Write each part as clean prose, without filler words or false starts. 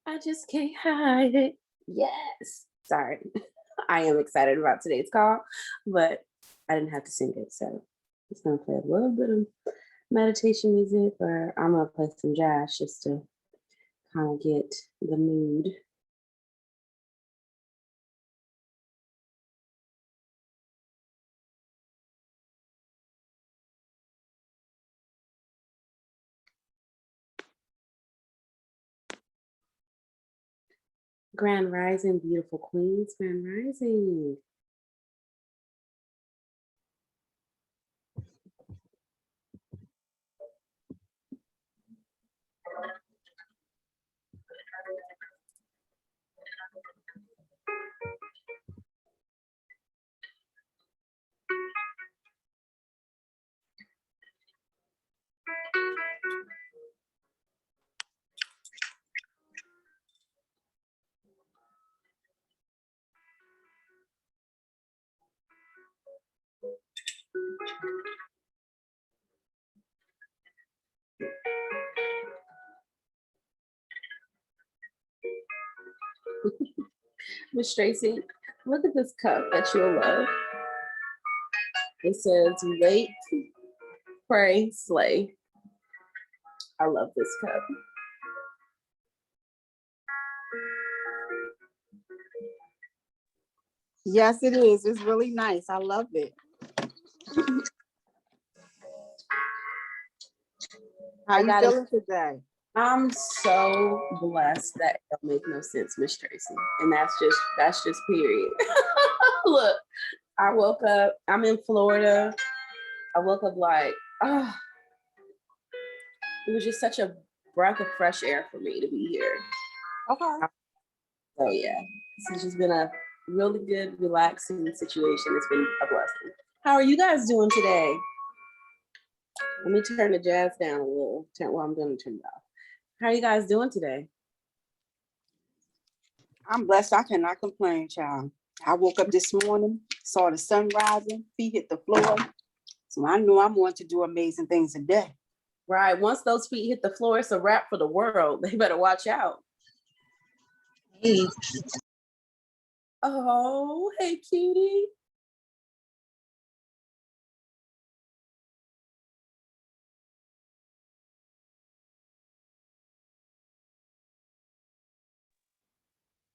I just can't hide it. Yes. Sorry. I am excited about today's call, but I didn't have to sing it. So just gonna play a little bit of meditation music, or I'm gonna play some jazz just to kind of get the mood. Grand Rising, beautiful queens, Grand Rising. Miss Tracy, look at this cup that you'll love. It says wait, pray, slay. I love this cup. Yes, it is. It's really nice. I love it. How you feeling today? I'm so blessed that it don't make no sense, Miss Tracy. And that's just period. Look, I woke up, I'm in Florida. I woke up like, oh, it was just such a breath of fresh air for me to be here. Okay. So yeah, this has just been a really good, relaxing situation. It's been a blessing. How are you guys doing today? Let me turn the jazz down a little. Well, I'm going to turn it off. How are you guys doing today? I'm blessed. I cannot complain, child. I woke up this morning, saw the sun rising, feet hit the floor. So I know I'm going to do amazing things today. Right. Once those feet hit the floor, it's a wrap for the world. They better watch out. Hey. Oh, hey, cutie.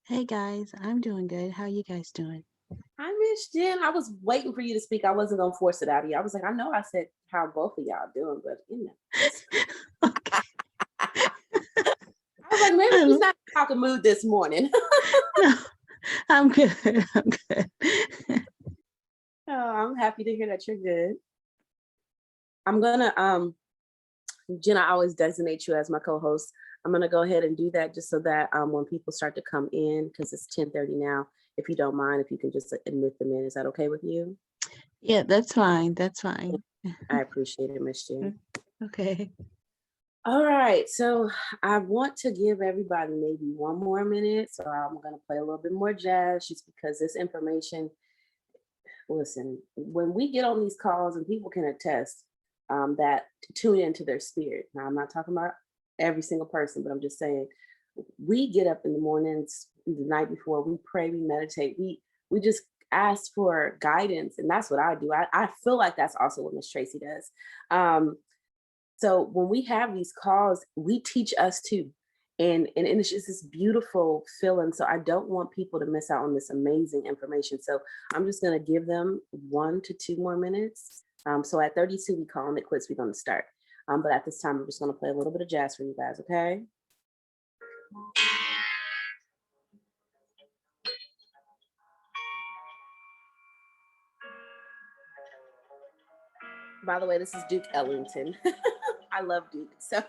Hey guys, I'm doing good. How are you guys doing? Hi, Miss Jen. I was waiting for you to speak. I wasn't gonna force it out of you. I was like, I know I said how both of y'all doing, but you know. Okay. I was like, maybe she's not in talking mood this morning. No, I'm good. I'm good. Oh, I'm happy to hear that you're good. I'm gonna Jen, I always designate you as my co-host. I'm gonna go ahead and do that just so that when people start to come in, because it's 10:30 now, if you don't mind, if you can just admit them in, is that okay with you? Yeah, that's fine. That's fine. I appreciate it, Miss Jen. Okay. All right, so I want to give everybody maybe one more minute. So I'm gonna play a little bit more jazz just because this information, listen, when we get on these calls and people can attest that to tune into their spirit. Now, I'm not talking about every single person, but I'm just saying we get up in the mornings, the night before, we pray, we meditate, we just ask for guidance, and that's what I do. I feel like that's also what Miss Tracy does. So when we have these calls, we teach us too. And it's just this beautiful feeling. So I don't want people to miss out on this amazing information. So I'm just going to give them 1 to 2 more minutes. So at 32, we call it quits. We're going to start. But at this time, we're just going to play a little bit of jazz for you guys, okay? By the way, this is Duke Ellington. I love Duke, so.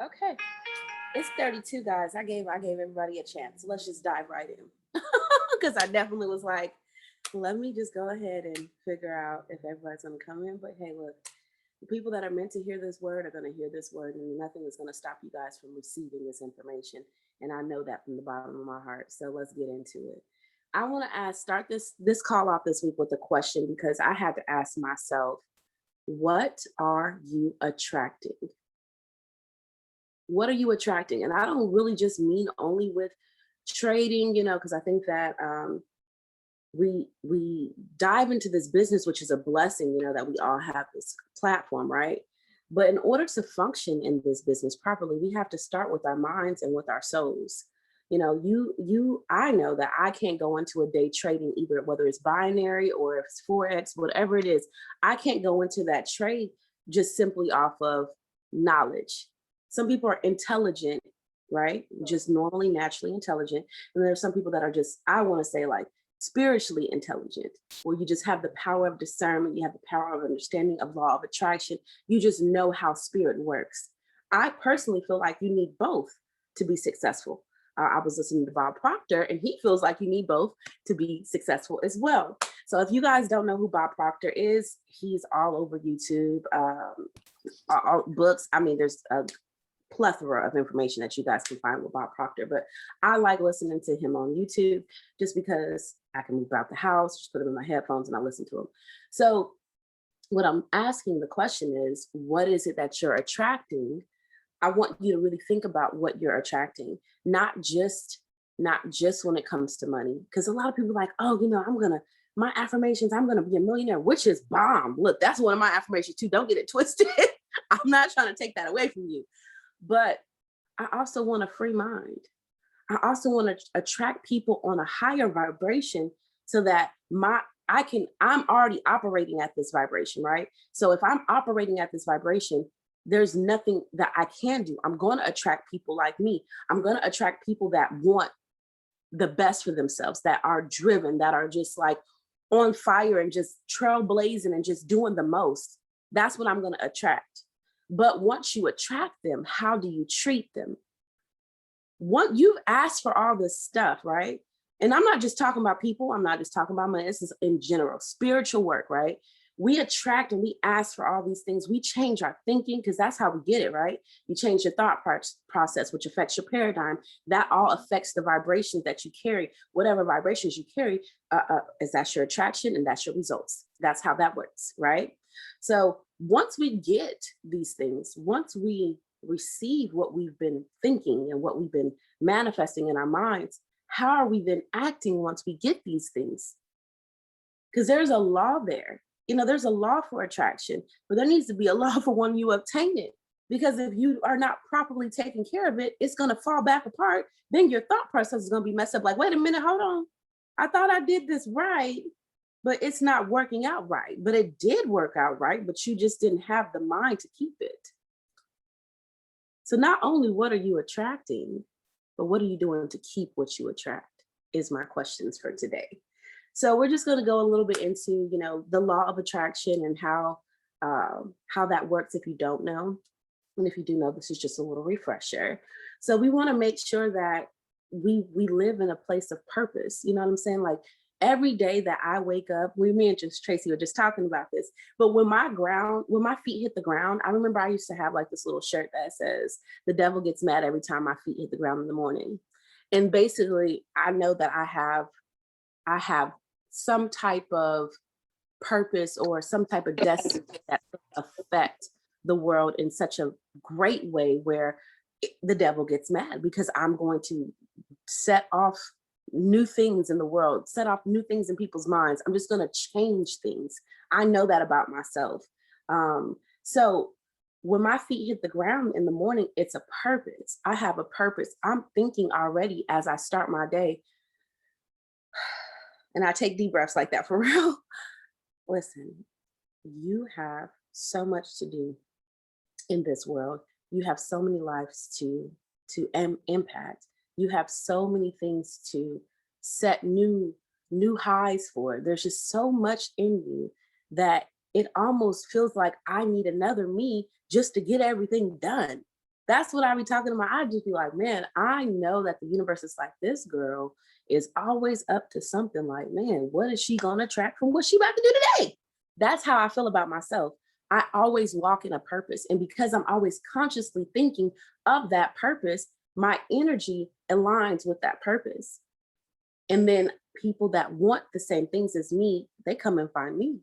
Okay. It's 32 guys. I gave everybody a chance. Let's just dive right in. Because I definitely was like, let me just go ahead and figure out if everybody's gonna come in. But hey, look, the people that are meant to hear this word are gonna hear this word, and nothing is gonna stop you guys from receiving this information. And I know that from the bottom of my heart. So let's get into it. I want to start this call off this week with a question because I had to ask myself, what are you attracting? What are you attracting? And I don't really just mean only with trading, because I think that we dive into this business, which is a blessing, that we all have this platform, right? But in order to function in this business properly, we have to start with our minds and with our souls. I know that I can't go into a day trading either, whether it's binary or if it's forex, whatever it is. I can't go into that trade just simply off of knowledge. Some people are intelligent, right? Just normally, naturally intelligent. And there's some people that are just, I want to say, like, spiritually intelligent, where you just have the power of discernment, you have the power of understanding of law of attraction. You just know how spirit works. I personally feel like you need both to be successful. I was listening to Bob Proctor, and he feels like you need both to be successful as well. So if you guys don't know who Bob Proctor is, he's all over YouTube, all books. I mean, there's a plethora of information that you guys can find with Bob Proctor, but I like listening to him on YouTube just because I can move out the house, just put him in my headphones and I listen to him. So what I'm asking the question is, what is it that you're attracting? I want you to really think about what you're attracting, not just when it comes to money. Because a lot of people are like, oh, my affirmations, I'm gonna be a millionaire, which is bomb. Look, that's one of my affirmations too. Don't get it twisted. I'm not trying to take that away from you. But I also want a free mind. I also want to attract people on a higher vibration so that I'm already operating at this vibration, right? So if I'm operating at this vibration, there's nothing that I can do. I'm going to attract people like me. I'm going to attract people that want the best for themselves, that are driven, that are just like on fire and just trailblazing and just doing the most. That's what I'm going to attract. But once you attract them, how do you treat them? You've asked for all this stuff, right? And I'm not just talking about people. I'm not just talking about money. This is in general, spiritual work, right? We attract and we ask for all these things. We change our thinking because that's how we get it, right? You change your thought process, which affects your paradigm. That all affects the vibrations that you carry. Whatever vibrations you carry, that's your attraction and that's your results. That's how that works, right? So once we get these things, once we receive what we've been thinking and what we've been manifesting in our minds, how are we then acting once we get these things? Because there's a law there. There's a law for attraction, but there needs to be a law for when you obtain it. Because if you are not properly taking care of it, it's going to fall back apart. Then your thought process is going to be messed up. Like, wait a minute, hold on. I thought I did this right, but it's not working out right. But it did work out right, but you just didn't have the mind to keep it. So not only what are you attracting, but what are you doing to keep what you attract is my questions for today. So we're just going to go a little bit into, the law of attraction and how that works if you don't know. And if you do know, this is just a little refresher. So we want to make sure that we live in a place of purpose. You know what I'm saying? Like every day that I wake up, me and Tracy were just talking about this, but when my feet hit the ground, I remember I used to have like this little shirt that says, the devil gets mad every time my feet hit the ground in the morning. And basically I know that I have some type of purpose or some type of destiny that affect the world in such a great way where the devil gets mad because I'm going to set off new things in the world, set off new things in people's minds. I'm just going to change things. I know that about myself. So when my feet hit the ground in the morning, it's a purpose. I have a purpose. I'm thinking already as I start my day. And I take deep breaths like that for real. Listen, you have so much to do in this world. You have so many lives to impact. You have so many things to set new highs for. There's just so much in you that it almost feels like I need another me just to get everything done. That's what I be talking about. I just be like, man, I know that the universe is like, this girl is always up to something. Like, man, what is she gonna attract from what she about to do today? That's how I feel about myself. I always walk in a purpose. And because I'm always consciously thinking of that purpose, my energy aligns with that purpose. And then people that want the same things as me, they come and find me.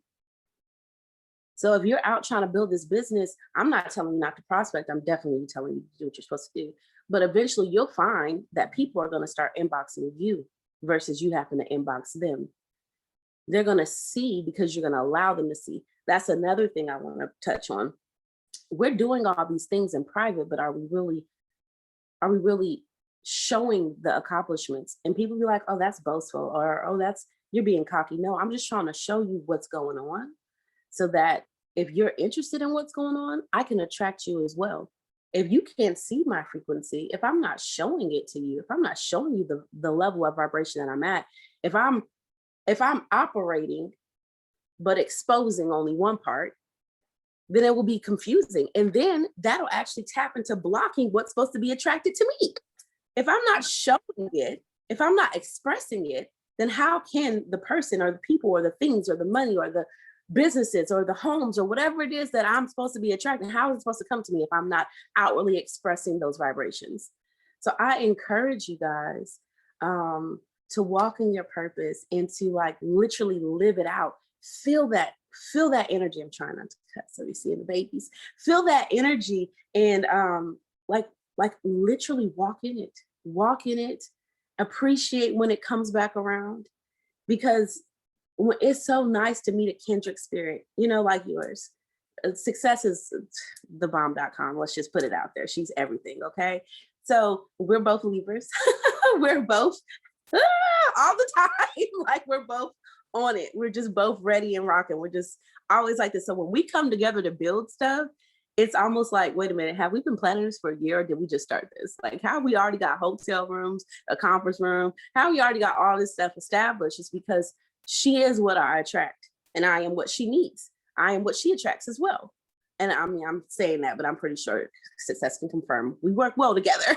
So if you're out trying to build this business, I'm not telling you not to prospect. I'm definitely telling you to do what you're supposed to do. But eventually you'll find that people are going to start inboxing you versus you having to inbox them. They're going to see because you're going to allow them to see. That's another thing I want to touch on. We're doing all these things in private, but are we really showing the accomplishments? And people be like, oh, that's boastful, or oh, that's, you're being cocky. No, I'm just trying to show you what's going on so that if you're interested in what's going on, I can attract you as well. If you can't see my frequency, if I'm not showing it to you, if I'm not showing you the level of vibration that I'm at, if I'm operating but exposing only one part, then it will be confusing. And then that'll actually tap into blocking what's supposed to be attracted to me. If I'm not showing it, if I'm not expressing it, then how can the person or the people or the things or the money or the businesses or the homes or whatever it is that I'm supposed to be attracting, how is it supposed to come to me if I'm not outwardly expressing those vibrations? So I encourage you guys to walk in your purpose and to like literally live it out. Feel that energy. I'm trying not to cut so you see the babies. Feel that energy and like literally walk in it, appreciate when it comes back around, because it's so nice to meet a kindred spirit, like yours. Success is thebomb.com. Let's just put it out there. She's everything. Okay. So we're both Libras. We're both all the time. Like we're both on it. We're just both ready and rocking. We're just always like this. So when we come together to build stuff, it's almost like, wait a minute, have we been planning this for a year or did we just start this? Like how we already got hotel rooms, a conference room, how we already got all this stuff established is because she is what I attract and I am what she needs. I am what she attracts as well. And I mean, I'm saying that, but I'm pretty sure Success can confirm we work well together.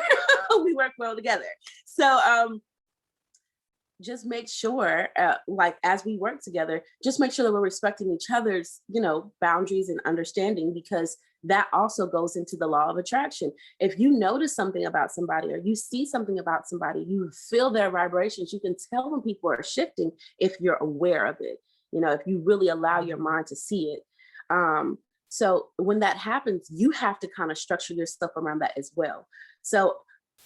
We work well together. So just make sure, like as we work together, just make sure that we're respecting each other's, boundaries and understanding, because that also goes into the law of attraction. If you notice something about somebody or you see something about somebody, you feel their vibrations, you can tell when people are shifting if you're aware of it, if you really allow your mind to see it. So when that happens, you have to kind of structure yourself around that as well. So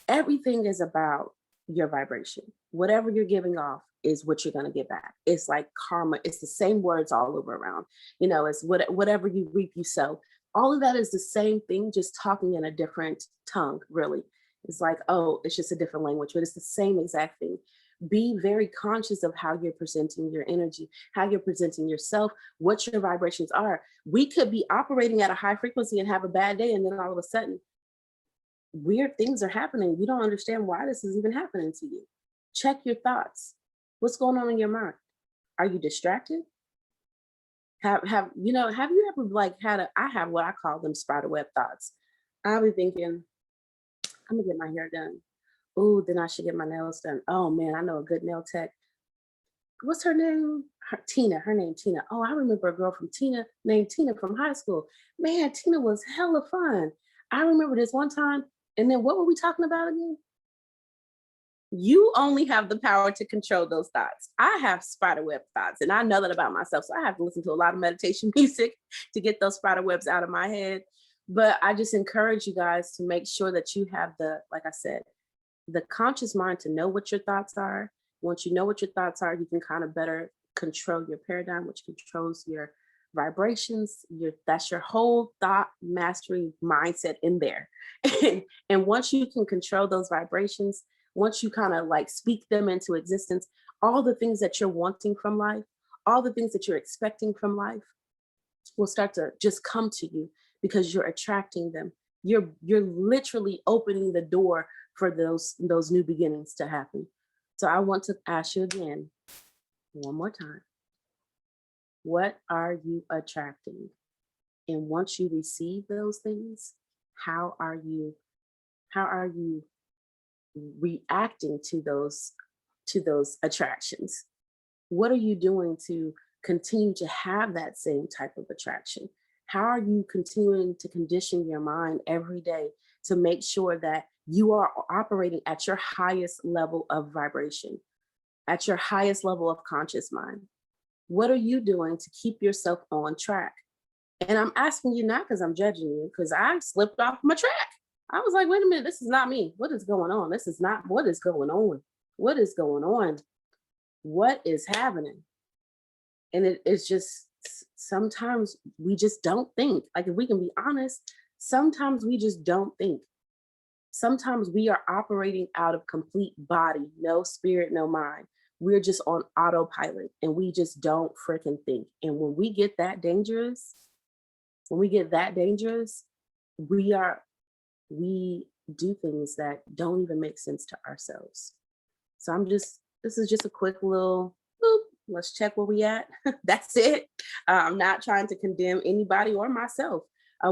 everything is about your vibration. Whatever you're giving off is what you're going to get back. It's like karma. It's the same words all over around. It's whatever you reap, you sow. All of that is the same thing, just talking in a different tongue, really. It's like, oh, it's just a different language, but it's the same exact thing. Be very conscious of how you're presenting your energy, how you're presenting yourself, what your vibrations are. We could be operating at a high frequency and have a bad day, and then all of a sudden, weird things are happening. You don't understand why this is even happening to you. Check your thoughts. What's going on in your mind? Are you distracted? Have you ever like I have what I call them spider web thoughts. I'll be thinking, I'm gonna get my hair done. Oh, then I should get my nails done. Oh man, I know a good nail tech. What's her name? Tina. Her name Tina. Oh, I remember a girl named Tina from high school. Man, Tina was hella fun. I remember this one time. And then what were we talking about again? You only have the power to control those thoughts. I have spider web thoughts, and I know that about myself. So I have to listen to a lot of meditation music to get those spider webs out of my head. But I just encourage you guys to make sure that you have like I said, the conscious mind to know what your thoughts are. Once you know what your thoughts are, you can kind of better control your paradigm, which controls your vibrations. That's your whole thought mastery mindset in there. And once you can control those vibrations, once you kind of like speak them into existence, all the things that you're wanting from life, all the things that you're expecting from life will start to just come to you because you're attracting them. You're literally opening the door for those new beginnings to happen. So I want to ask you again, one more time. What are you attracting? And once you receive those things, how are you How are you reacting to those attractions? What are you doing to continue to have that same type of attraction? How are you continuing to condition your mind every day to make sure that you are operating at your highest level of vibration, at your highest level of conscious mind? What are you doing to keep yourself on track? And I'm asking you not because I'm judging you, because I slipped off my track. I was like, wait a minute, this is not me. What is going on? This is not what is going on. What is going on? What is happening? And it's just sometimes we just don't think. Like, if we can be honest, sometimes we just don't think. Sometimes we are operating out of complete body, no spirit, no mind. We're just on autopilot and we just don't freaking think. And when we get that dangerous, we do things that don't even make sense to ourselves. So this is just a quick little boop. Let's check where we at. That's it. I'm not trying to condemn anybody or myself.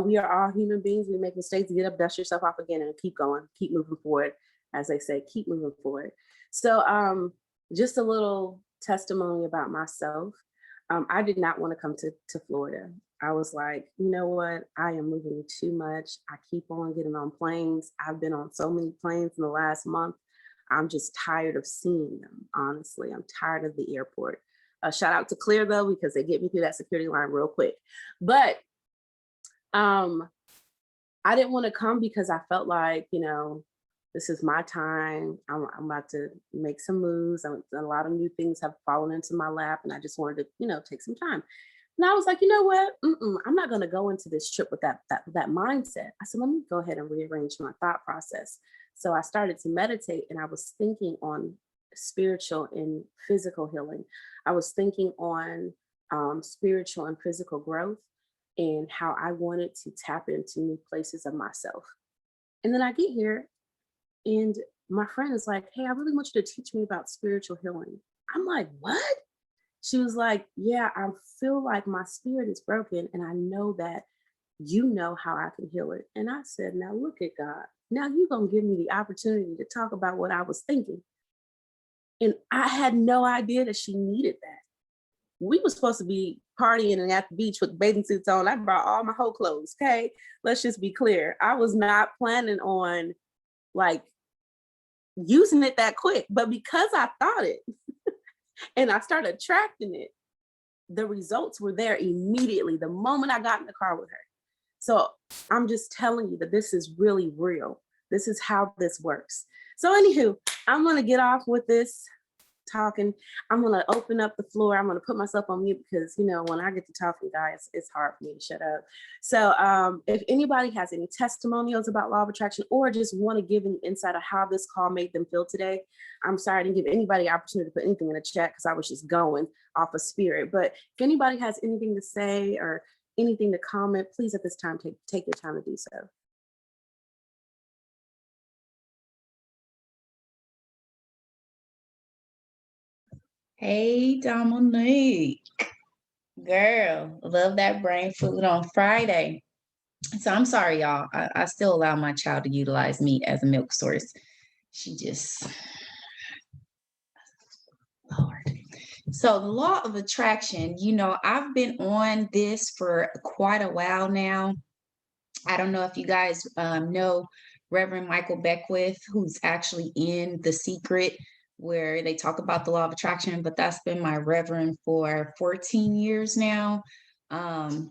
We are all human beings. We make mistakes. Get up, dust yourself off again, and keep going. Keep moving forward. As they say, keep moving forward. So just a little testimony about myself. I did not want to come to Florida. I was like, you know what? I am moving too much. I keep on getting on planes. I've been on so many planes in the last month. I'm just tired of seeing them, honestly. I'm tired of the airport. Shout out to Clear, though, because they get me through that security line real quick. But I didn't want to come because I felt like, this is my time. I'm about to make some moves. A lot of new things have fallen into my lap, and I just wanted to, take some time. And I was like, you know what? I'm not going to go into this trip with that mindset. I said, let me go ahead and rearrange my thought process. So I started to meditate, and I was thinking on spiritual and physical healing. I was thinking on spiritual and physical growth and how I wanted to tap into new places of myself. And then I get here and my friend is like, hey, I really want you to teach me about spiritual healing. I'm like, what? She was like, yeah, I feel like my spirit is broken and I know that you know how I can heal it. And I said, now look at God. Now you're going to give me the opportunity to talk about what I was thinking. And I had no idea that she needed that. We were supposed to be partying and at the beach with bathing suits on. I brought all my whole clothes, okay? Let's just be clear. I was not planning on like using it that quick, but because I thought it and I started attracting it, the results were there immediately the moment I got in the car with her. So I'm just telling you that this is really real. This is how this works. So anywho, I'm going to get off with this talking. I'm going to open up the floor. I'm going to put myself on mute because, when I get to talking, guys, it's hard for me to shut up. So if anybody has any testimonials about law of attraction or just want to give an insight of how this call made them feel today, I'm sorry I didn't give anybody opportunity to put anything in the chat because I was just going off of spirit. But if anybody has anything to say or anything to comment, please at this time, take your time to do so. Hey, Dominique. Girl, love that brain food on Friday. So I'm sorry, y'all. I still allow my child to utilize meat as a milk source. She just, Lord. So the law of attraction, I've been on this for quite a while now. I don't know if you guys know Reverend Michael Beckwith, who's actually in The Secret, where they talk about the law of attraction, but that's been my reverend for 14 years now. And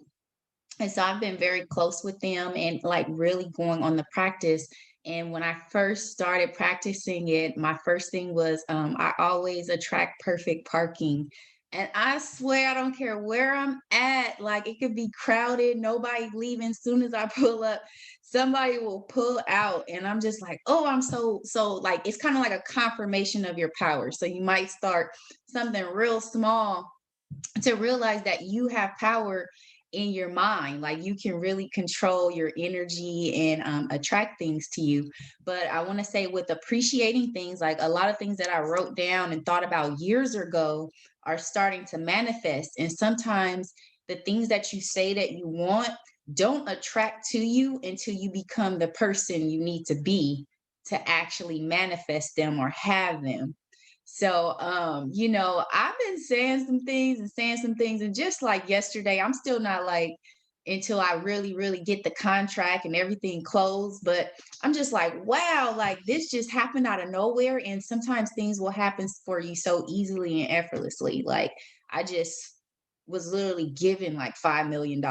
so I've been very close with them and like really going on the practice. And when I first started practicing it, my first thing was I always attract perfect parking. And I swear, I don't care where I'm at, like it could be crowded, nobody leaving. As soon as I pull up, somebody will pull out. And I'm just like, oh, I'm so like, it's kind of like a confirmation of your power. So you might start something real small to realize that you have power in your mind. Like you can really control your energy and attract things to you. But I want to say with appreciating things, like a lot of things that I wrote down and thought about years ago are starting to manifest. And sometimes the things that you say that you want don't attract to you until you become the person you need to be to actually manifest them or have them. So, you know, I've been saying some things and saying some things, and just like yesterday, I'm still not like until I really, really get the contract and everything closed. But I'm just like, wow, like this just happened out of nowhere. And sometimes things will happen for you so easily and effortlessly. Like I just was literally given like $5 million,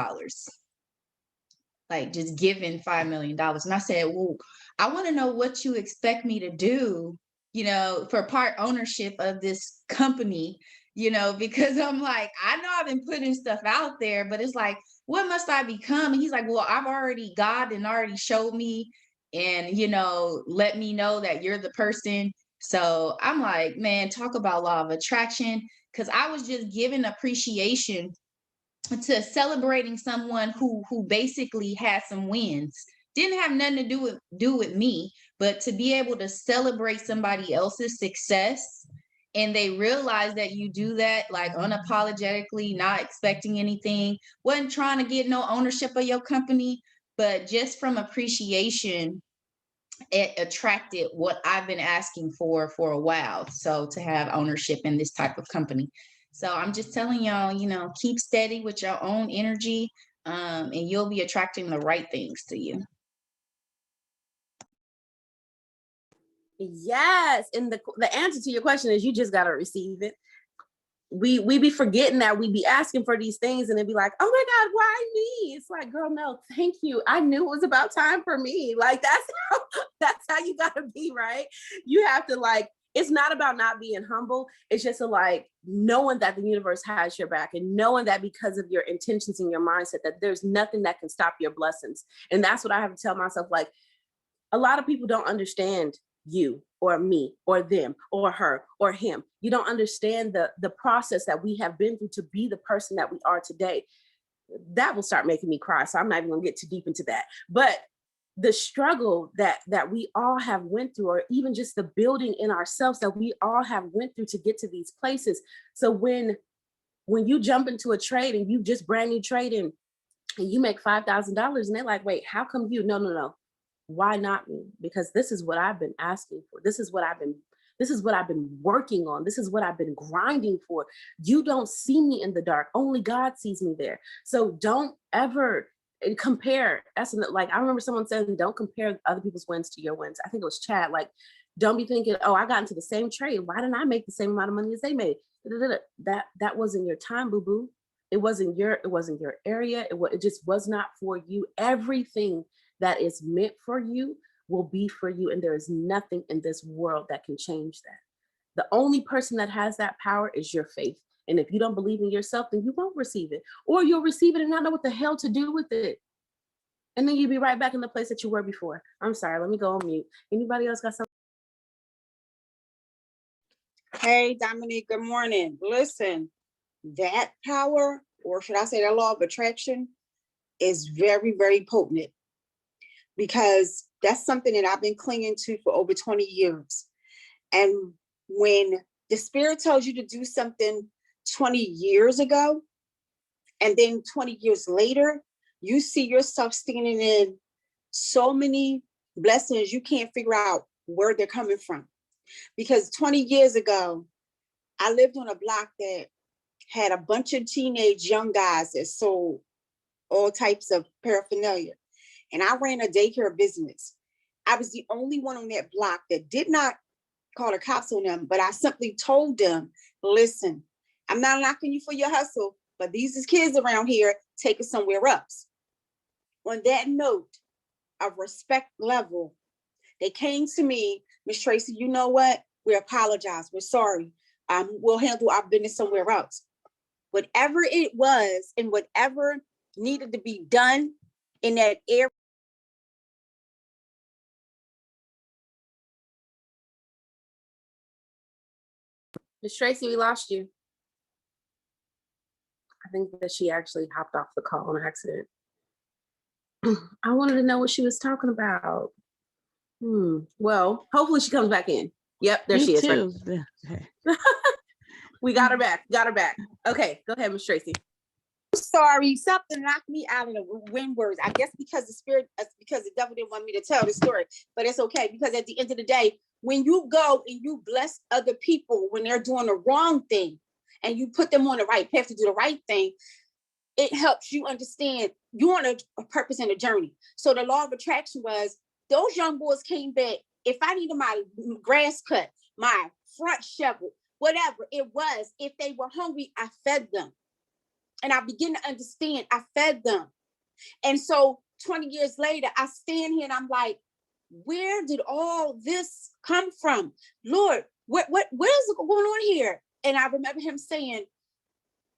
like just given $5 million. And I said, well, I want to know what you expect me to do, you know, for part ownership of this company, you know, because I'm like, I know I've been putting stuff out there, but it's like, what must I become? And he's like, well, God and already showed me and, you know, let me know that you're the person. So I'm like, man, talk about law of attraction. Cause I was just given appreciation to celebrating someone who basically had some wins. Didn't have nothing to do with me, but to be able to celebrate somebody else's success, and they realize that you do that like unapologetically, not expecting anything, wasn't trying to get no ownership of your company, but just from appreciation, it attracted what I've been asking for a while. So to have ownership in this type of company. So I'm just telling y'all, you know, keep steady with your own energy, and you'll be attracting the right things to you. Yes, and the answer to your question is you just gotta receive it. We be forgetting that we be asking for these things and then be like, oh my God, why me? It's like, girl, no, thank you. I knew it was about time for me. Like that's how you gotta be, right? You have to like, it's not about not being humble. It's just like knowing that the universe has your back and knowing that because of your intentions and your mindset, that there's nothing that can stop your blessings. And that's what I have to tell myself. Like, a lot of people don't understand you or me or them or her or him. You don't understand the process that we have been through to be the person that we are today. That will start making me cry. So I'm not even gonna get too deep into that. But the struggle that we all have went through, or even just the building in ourselves that we all have went through to get to these places. So when you jump into a trade and you just brand new trading and you make $5,000 and they're like, wait, how come you? No. Why not me? Because this is what I've been asking for. This is what I've been working on. This is what I've been grinding for. You don't see me in the dark. Only God sees me there. So don't ever compare. That's like, I remember someone saying, don't compare other people's wins to your wins. I think it was Chad. Like, don't be thinking, oh, I got into the same trade. Why didn't I make the same amount of money as they made? That wasn't your time, boo-boo. It wasn't your area. It just was not for you. Everything that is meant for you will be for you. And there is nothing in this world that can change that. The only person that has that power is your faith. And if you don't believe in yourself, then you won't receive it. Or you'll receive it and not know what the hell to do with it. And then you'll be right back in the place that you were before. I'm sorry, let me go on mute. Anybody else got something? Hey, Dominique, good morning. Listen, that power, or should I say that law of attraction, is very, very potent, because that's something that I've been clinging to for over 20 years. And when the spirit tells you to do something 20 years ago, and then 20 years later, you see yourself standing in so many blessings, you can't figure out where they're coming from. Because 20 years ago, I lived on a block that had a bunch of teenage young guys that sold all types of paraphernalia. And I ran a daycare business. I was the only one on that block that did not call the cops on them, but I simply told them, listen, I'm not knocking you for your hustle, but these is kids around here, take it somewhere else. On that note of respect level, they came to me, Miss Tracy, you know what? We apologize. We're sorry. We'll handle our business somewhere else. Whatever it was and whatever needed to be done in that area. Miss Tracy, we lost you. I think that she actually hopped off the call on accident. I wanted to know what she was talking about. Well, hopefully she comes back in. Yep, there Me she is. too. Right. We got her back. Okay, go ahead, Miss Tracy. sorry, something knocked me out of the wind words. I guess because because the devil didn't want me to tell the story, but it's okay because at the end of the day, when you go and you bless other people when they're doing the wrong thing and you put them on the right path to do the right thing, it helps you understand you're on a purpose and a journey. So the law of attraction was those young boys came back. If I needed my grass cut, my front shovel, whatever it was, if they were hungry, I fed them. And I begin to understand, I fed them. And so 20 years later, I stand here and I'm like, where did all this come from? Lord, what is going on here? And I remember him saying,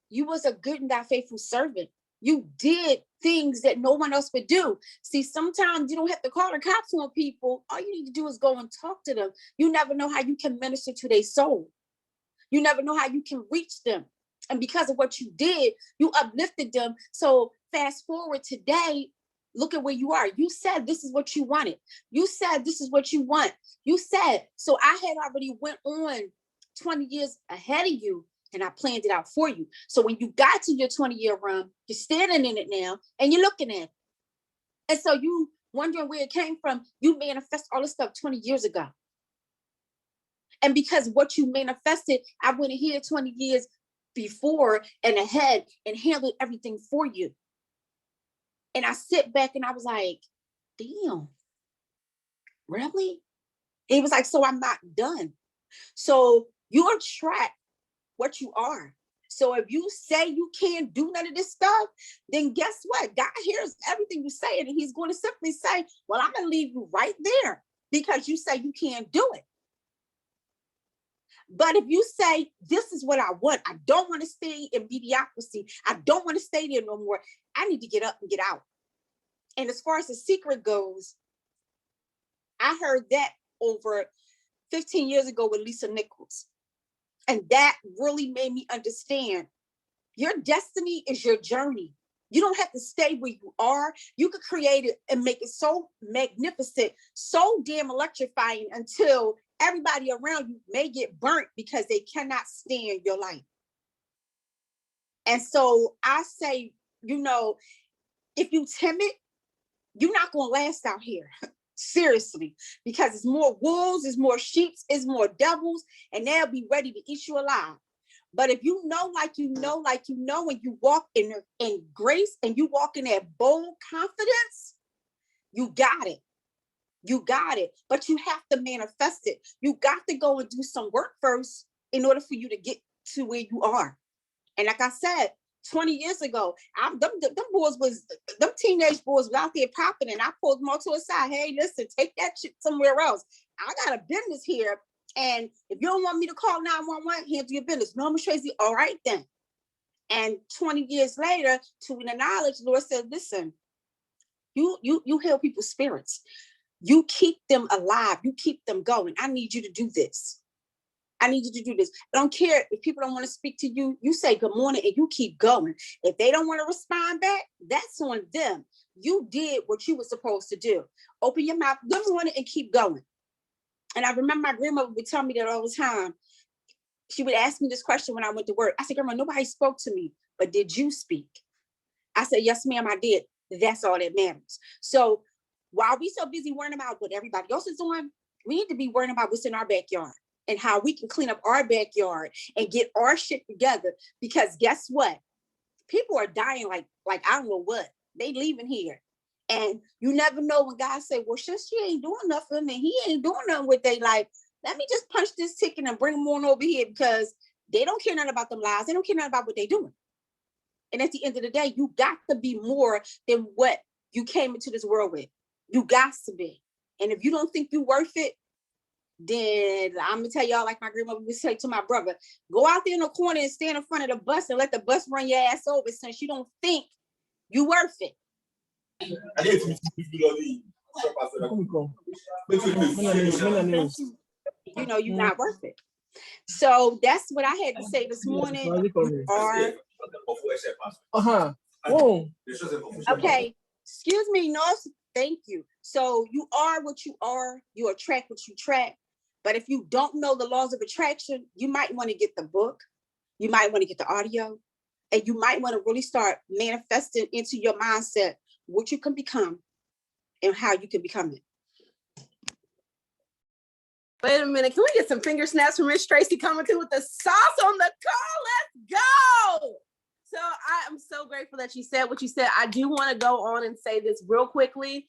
you was a good and thy faithful servant. You did things that no one else would do. See, sometimes you don't have to call the cops on people. All you need to do is go and talk to them. You never know how you can minister to their soul. You never know how you can reach them. And because of what you did, you uplifted them. So fast forward today, look at where you are. You said this is what you wanted. You said this is what you want. You said, so I had already went on 20 years ahead of you and I planned it out for you. So when you got to your 20-year run, you're standing in it now and you're looking at it. And so you wondering where it came from, you manifest all this stuff 20 years ago. And because what you manifested, I went here 20 years before and ahead and handled everything for you. And I sit back and I was like, damn, really? It was like, so I'm not done. So you attract what you are. So if you say you can't do none of this stuff, then guess what? God hears everything you say, and he's going to simply say, well, I'm going to leave you right there because you say you can't do it. But if you say, this is what I want, I don't want to stay in mediocrity. I don't want to stay there no more. I need to get up and get out. And as far as the secret goes, I heard that over 15 years ago with Lisa Nichols. And that really made me understand your destiny is your journey. You don't have to stay where you are. You could create it and make it so magnificent, so damn electrifying until everybody around you may get burnt because they cannot stand your light. And so I say, if you timid, you're not going to last out here. Seriously, because it's more wolves, it's more sheep, it's more devils, and they'll be ready to eat you alive. But if you know, and you walk in grace and you walk in that bold confidence, you got it. You got it. But you have to manifest it. You got to go and do some work first in order for you to get to where you are. And like I said, 20 years ago, them teenage boys was out there popping, and I pulled them all to the side. Hey, listen, take that shit somewhere else. I got a business here, and if you don't want me to call 911, handle your business. No, Miss Tracy, all right then. And 20 years later, to the knowledge, Lord said, listen, you heal people's spirits. You keep them alive. You keep them going. I need you to do this. I need you to do this. I don't care if people don't want to speak to you. You say good morning and you keep going. If they don't want to respond back, that's on them. You did what you were supposed to do. Open your mouth, good morning, and keep going. And I remember my grandmother would tell me that all the time. She would ask me this question when I went to work. I said, Grandma, nobody spoke to me, but did you speak? I said, yes, ma'am, I did. That's all that matters. So while we so busy worrying about what everybody else is doing, we need to be worrying about what's in our backyard and how we can clean up our backyard and get our shit together. Because guess what? People are dying like I don't know what. They leaving here. And you never know when God say, well, since she ain't doing nothing and he ain't doing nothing with their life, let me just punch this ticket and bring them on over here because they don't care nothing about them lives. They don't care nothing about what they're doing. And at the end of the day, you got to be more than what you came into this world with. You got to be. And if you don't think you're worth it, then I'm gonna tell y'all, like my grandmother would say to my brother, go out there in the corner and stand in front of the bus and let the bus run your ass over since you don't think you worth it. You know you're not worth it. So that's what I had to say this morning. Okay, excuse me, no, thank you. So you are what you are, you attract what you attract. But if you don't know the laws of attraction, you might want to get the book. You might want to get the audio. And you might want to really start manifesting into your mindset what you can become and how you can become it. Wait a minute. Can we get some finger snaps from Miss Tracy coming through with the sauce on the call? Let's go. So I am so grateful that you said what you said. I do want to go on and say this real quickly.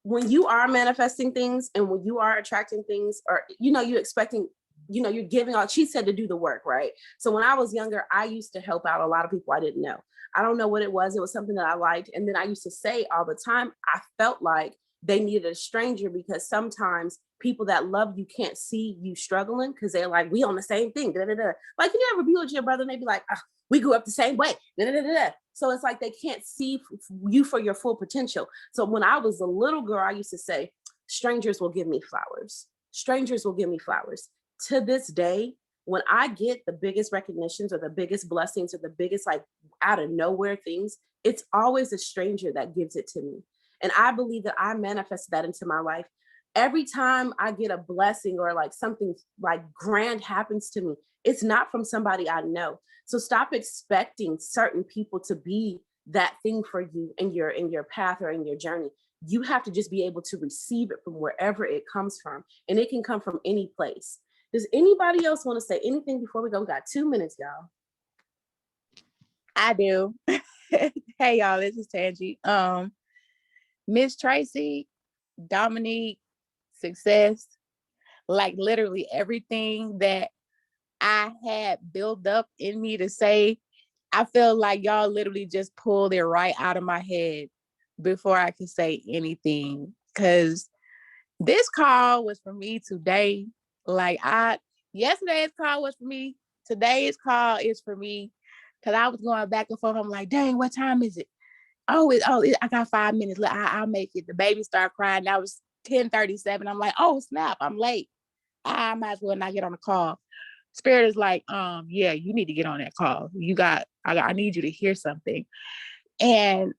When you are manifesting things and when you are attracting things, or, you're expecting, you're giving out, she said to do the work, right? So when I was younger, I used to help out a lot of people I didn't know. I don't know what it was. It was something that I liked. And then I used to say all the time, I felt like they needed a stranger, because sometimes people that love you can't see you struggling because they're like, we on the same thing. Da, da, da. Like, you ever be with your brother and they be like, we grew up the same way. Da, da, da, da. So it's like they can't see you for your full potential. So when I was a little girl, I used to say, strangers will give me flowers. Strangers will give me flowers. To this day, when I get the biggest recognitions or the biggest blessings or the biggest, like, out of nowhere things, it's always a stranger that gives it to me. And I believe that I manifested that into my life. Every time I get a blessing or like something like grand happens to me, it's not from somebody I know. So stop expecting certain people to be that thing for you in your path or in your journey. You have to just be able to receive it from wherever it comes from. And it can come from any place. Does anybody else want to say anything before we go? We got 2 minutes, y'all. I do. Hey, y'all, this is Tangie. Miss Tracy, Dominique, success, like literally everything that I had built up in me to say, I feel like y'all literally just pulled it right out of my head before I could say anything. Because this call was for me today. Like, yesterday's call was for me. Today's call is for me. Because I was going back and forth. I'm like, dang, what time is it? I got 5 minutes left. I'll make it. The baby started crying. That was 10:37. I'm like, oh snap, I'm late. I might as well not get on the call. Spirit is like, yeah, you need to get on that call. I need you to hear something. And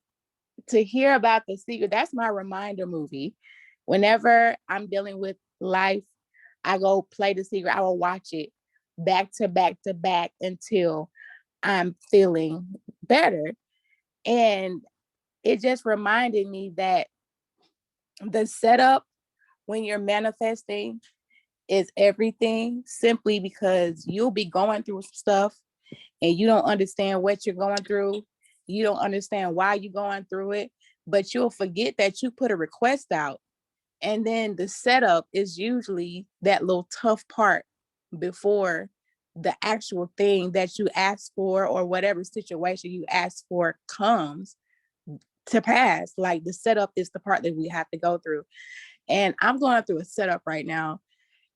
to hear about The Secret, that's my reminder movie. Whenever I'm dealing with life, I go play The Secret. I will watch it back to back to back until I'm feeling better. And it just reminded me that the setup when you're manifesting is everything, simply because you'll be going through stuff and you don't understand what you're going through. You don't understand why you're going through it, but you'll forget that you put a request out. And then the setup is usually that little tough part before the actual thing that you asked for or whatever situation you asked for comes to pass. Like, the setup is the part that we have to go through. And I'm going through a setup right now.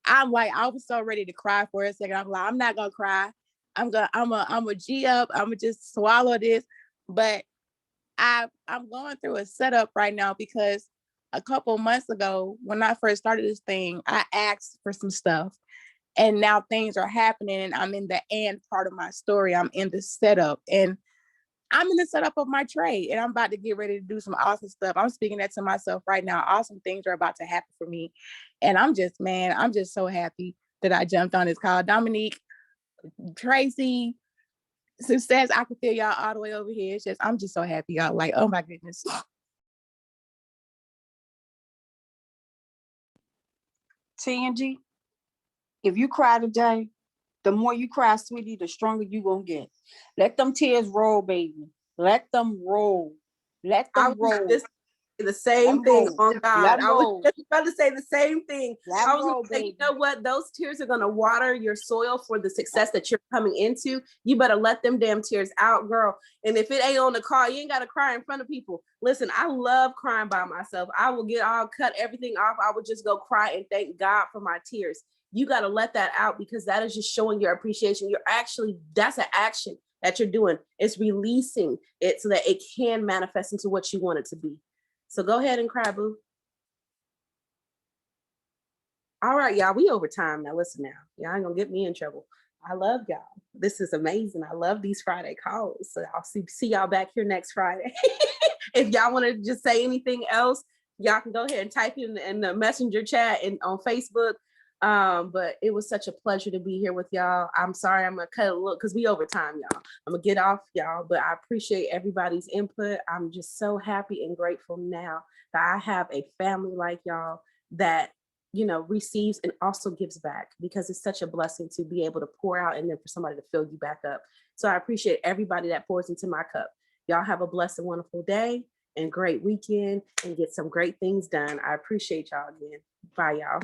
I'm like, I was so ready to cry for a second. I'm like, I'm not gonna cry. I'm a G up. I'm gonna just swallow this. But I'm going through a setup right now because a couple months ago, when I first started this thing, I asked for some stuff. And now things are happening and I'm in the end part of my story. I'm in the setup and I'm in the setup of my trade and I'm about to get ready to do some awesome stuff. I'm speaking that to myself right now. Awesome things are about to happen for me. And I'm just so happy that I jumped on this call. Dominique, Tracy, success. I can feel y'all all the way over here. It's just, I'm just so happy, y'all. Like, oh my goodness. Tangie, if you cry today, the more you cry, sweetie, the stronger you gonna get. Let them tears roll, baby. Let them roll. Let them roll. The same thing on God. I was just about to say the same thing. I was roll, gonna say, you know what? Those tears are gonna water your soil for the success that you're coming into. You better let them damn tears out, girl. And if it ain't on the call, you ain't gotta cry in front of people. Listen, I love crying by myself. I'll cut everything off. I would just go cry and thank God for my tears. You gotta let that out because that is just showing your appreciation. That's an action that you're doing. It's releasing it so that it can manifest into what you want it to be. So go ahead and cry, boo. All right, y'all, we over time now. Listen now, y'all ain't gonna get me in trouble. I love y'all. This is amazing. I love these Friday calls. So I'll see y'all back here next Friday. If y'all want to just say anything else, y'all can go ahead and type it in the messenger chat and on Facebook. But it was such a pleasure to be here with y'all. I'm sorry, I'm gonna cut a little because we overtime, y'all. I'm gonna get off, y'all, but I appreciate everybody's input. I'm just so happy and grateful now that I have a family like y'all that, you know, receives and also gives back, because it's such a blessing to be able to pour out and then for somebody to fill you back up. So I appreciate everybody that pours into my cup. Y'all have a blessed and wonderful day and great weekend and get some great things done. I appreciate y'all again. Bye, y'all.